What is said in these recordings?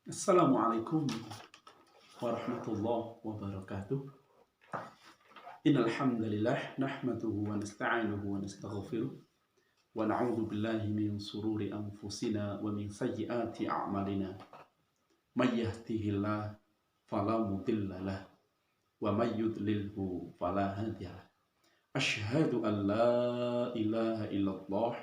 Assalamualaikum warahmatullahi wabarakatuh. Innal hamdalillah nahmaduhu wa nasta'inuhu wa nastaghfiruh wa na'udzu billahi min sururi anfusina wa min sayyiati a'malina. May yahdihillahu fala mudilla lahu wa may yudlilhu fala hadiyalah. Asyhadu an la ilaha illallah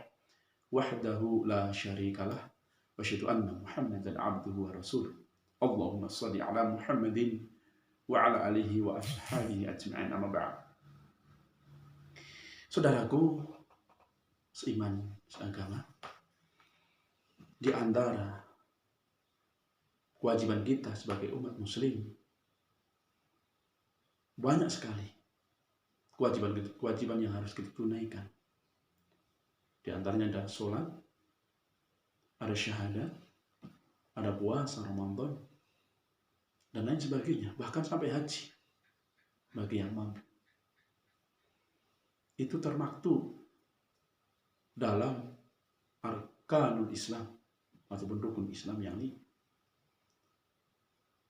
wahdahu la syarikalah wa asyhadu anna Muhammadan abduhu wa rasuluh. Allahumma shalli ala Muhammadin wa ala alihi wa ashabihi ajma'in, amma ba'd. Saudaraku seiman seagama, di antara kewajiban kita sebagai umat muslim banyak sekali kewajiban yang harus kita tunaikan. Di antaranya ada sholat, ada syahadat, ada puasa Ramadan, dan lain sebagainya, bahkan sampai haji bagi yang mampu. Itu termaktub dalam arkanul Islam ataupun rukun Islam yang ini.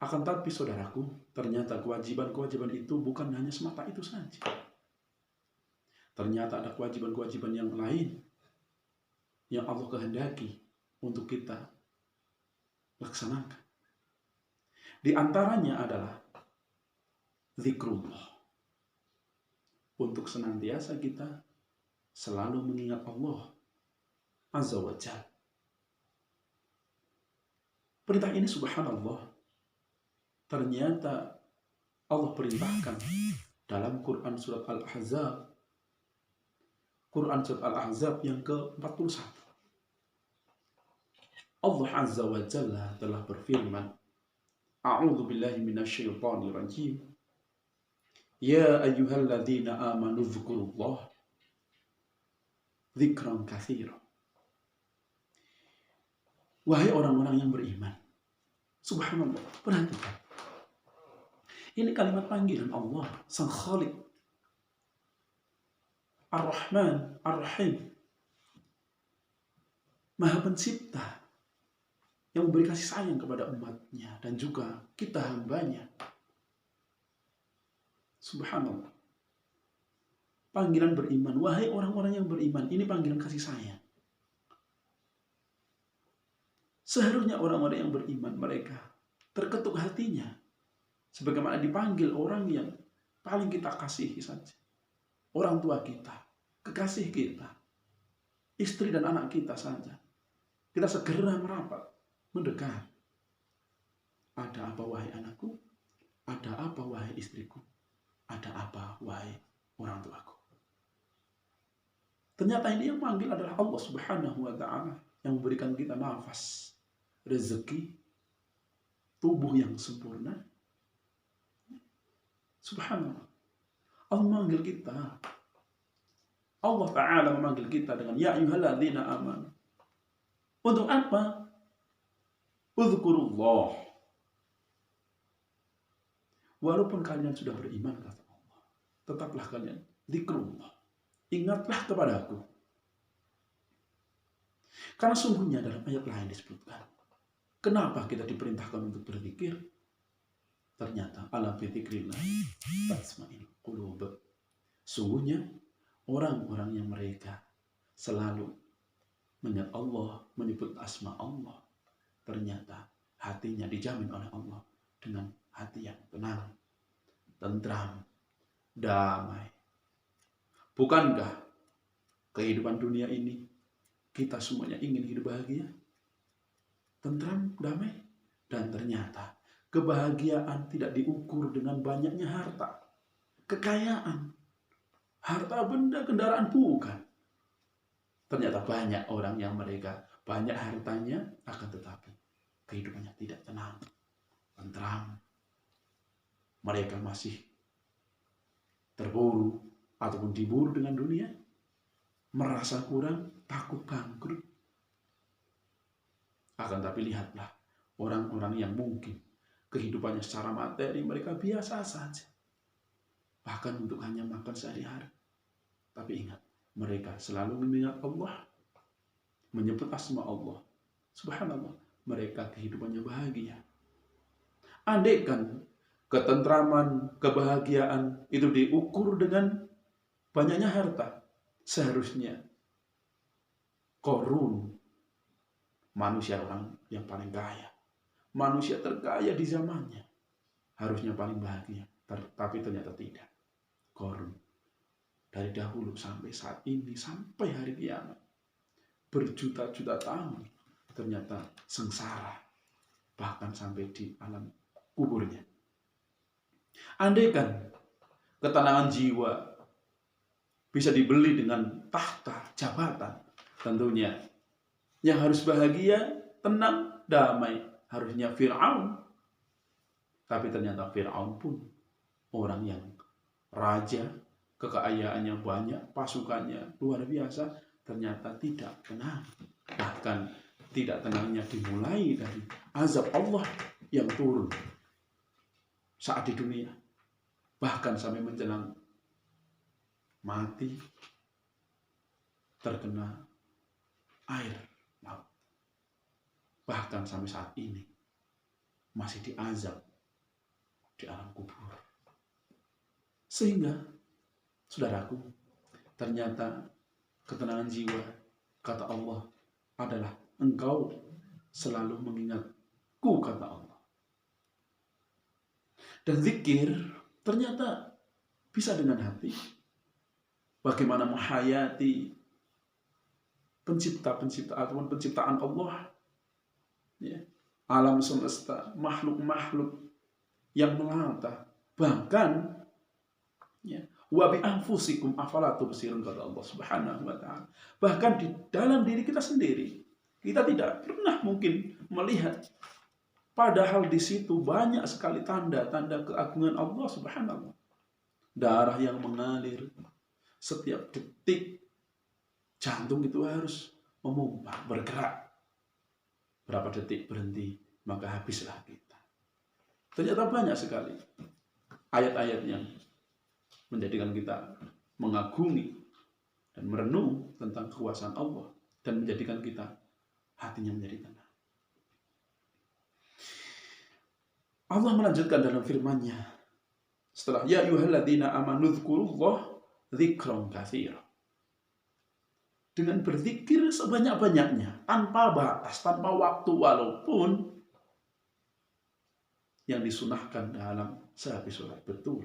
Akan tapi saudaraku, ternyata kewajiban-kewajiban itu bukan hanya semata itu saja. Ternyata ada kewajiban-kewajiban yang lain yang Allah kehendaki untuk kita laksanakan. Di antaranya adalah zikrullah. Untuk senantiasa kita selalu mengingat Allah Azza wa Jalla. Perintah ini subhanallah, ternyata Allah perintahkan dalam Quran surat Al-Ahzab. Quran surat Al-Ahzab yang ke-41. Allah Azza wa Jalla telah berfirman, A'udzu billahi minasyaitonir rajim. Ya ayyuhalladzina amanu dzkurullah dzikran katsira. Wahai orang-orang yang beriman. Subhanallah, perhatikan. Ini kalimat panggilan Allah, Sang Khaliq, Ar-Rahman, Ar-Rahim, Maha Pencipta, yang memberi kasih sayang kepada umatnya dan juga kita hambanya. Subhanallah. Panggilan beriman. Wahai orang-orang yang beriman. Ini panggilan kasih sayang. Seharusnya orang-orang yang beriman, mereka terketuk hatinya. Sebagaimana dipanggil orang yang paling kita kasihi saja. Orang tua kita, kekasih kita, istri dan anak kita saja. Kita segera merapat, mendekat. Ada apa wahai anakku? Ada apa wahai istriku? Ada apa wahai orang tuaku? Ternyata ini yang manggil adalah Allah Subhanahu wa ta'ala, yang memberikan kita nafas, rezeki, tubuh yang sempurna. Subhanallah. Allah memanggil kita. Allah Ta'ala memanggil kita dengan ya ayyuhalladzina amanu. Untuk apa? Udzkurullah. Walaupun kalian sudah beriman, kata Allah, tetaplah kalian zikrullah. Ingatlah kepadaku. Karena sungguhnya dalam ayat lain disebutkan, kenapa kita diperintahkan untuk berzikir? Ternyata ala bi dzikrillah tatma'innul qulub. Sungguhnya orang-orang yang mereka selalu mengingat Allah, menyebut asma Allah, ternyata hatinya dijamin oleh Allah dengan hati yang tenang, tentram, damai. Bukankah kehidupan dunia ini kita semuanya ingin hidup bahagia, tentram, damai? Dan ternyata kebahagiaan tidak diukur dengan banyaknya harta, kekayaan, harta benda, kendaraan, bukan. Ternyata banyak orang yang mereka banyak hartanya, akan tetapi kehidupannya tidak tenang, tentram. Mereka masih terburu ataupun diburu dengan dunia, merasa kurang, takut bangkrut. Akan tapi lihatlah orang-orang yang mungkin kehidupannya secara materi mereka biasa saja, bahkan untuk hanya makan sehari-hari. Tapi ingat, mereka selalu mengingat Allah, menyebut asma Allah. Subhanallah, mereka kehidupannya bahagia. Andaikan ketentraman, kebahagiaan itu diukur dengan banyaknya harta, seharusnya Qarun, manusia orang yang paling kaya, manusia terkaya di zamannya, harusnya paling bahagia. Tapi ternyata tidak. Qarun dari dahulu sampai saat ini, sampai hari kiamat, berjuta-juta tahun, ternyata sengsara, bahkan sampai di alam kuburnya. Andaikan ketenangan jiwa bisa dibeli dengan tahta, jabatan, tentunya yang harus bahagia, tenang, damai harusnya Fir'aun. Tapi ternyata Fir'aun pun orang yang raja, kekayaannya banyak, pasukannya luar biasa, ternyata tidak tenang. Bahkan tidak tenangnya dimulai dari azab Allah yang turun saat di dunia. Bahkan sampai menjelang mati terkena air laut. Bahkan sampai saat ini masih diazab di alam kubur. Sehingga, saudaraku, ternyata ketenangan jiwa, kata Allah, adalah engkau selalu mengingatku, kata Allah. Dan zikir ternyata bisa dengan hati. Bagaimana menghayati pencipta-pencipta ataupun penciptaan Allah, ya, alam semesta, makhluk-makhluk yang melata, bahkan ya, wa bi anfusikum afala tubsirun, kata Allah Subhanahu wa taala. Bahkan di dalam diri kita sendiri, kita tidak pernah mungkin melihat, padahal di situ banyak sekali tanda-tanda keagungan Allah Subhanahu. Darah yang mengalir setiap detik, jantung itu harus memompa, bergerak. Berapa detik berhenti, maka habislah kita. Ternyata banyak sekali ayat-ayat yang menjadikan kita mengagumi dan merenung tentang kekuasaan Allah dan menjadikan kita hatinya menjadi tenang. Allah melanjutkan dalam firman-Nya setelah ya ayyuhalladzina amanu dzkurullah dzikran katsira. Dengan berzikir sebanyak-banyaknya, tanpa batas, tanpa waktu, walaupun yang disunahkan dalam sehabis sholat betul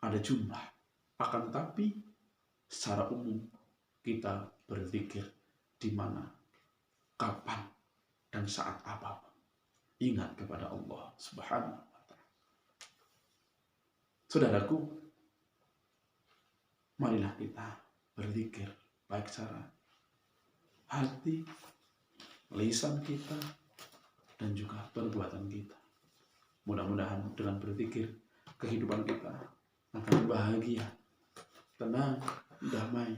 ada jumlah. Akan tetapi secara umum kita berzikir di mana, kapan, dan saat apapun. Ingat kepada Allah Subhanahu wa ta'ala. Saudaraku, marilah kita berzikir baik secara hati, lisan kita, dan juga perbuatan kita. Mudah-mudahan dengan berzikir kehidupan kita akan bahagia, tenang, damai.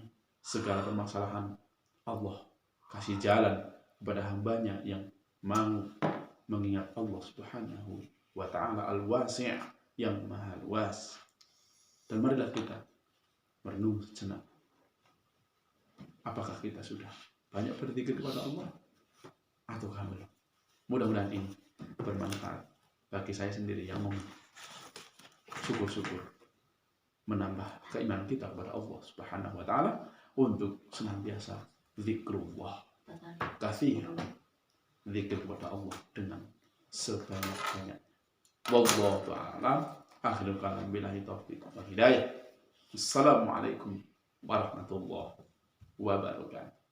Segala permasalahan Allah kasih jalan kepada hambanya yang mau mengingat Allah Subhanahu wa ta'ala al-wasi' yang maha luas. Dan marilah kita merenung sejenak. Apakah kita sudah banyak berzikir kepada Allah ataukah belum? Mudah-mudahan ini bermanfaat bagi saya sendiri yang mau syukur-syukur menambah keimanan kita kepada Allah Subhanahu wa ta'ala untuk senantiasa zikrullah katsir, zikir kepada Allah dengan sebanyak-banyak. Wallahu ta'ala akhirul kalam, billahi taufiq wal hidayah. Assalamualaikum warahmatullahi wabarakatuh.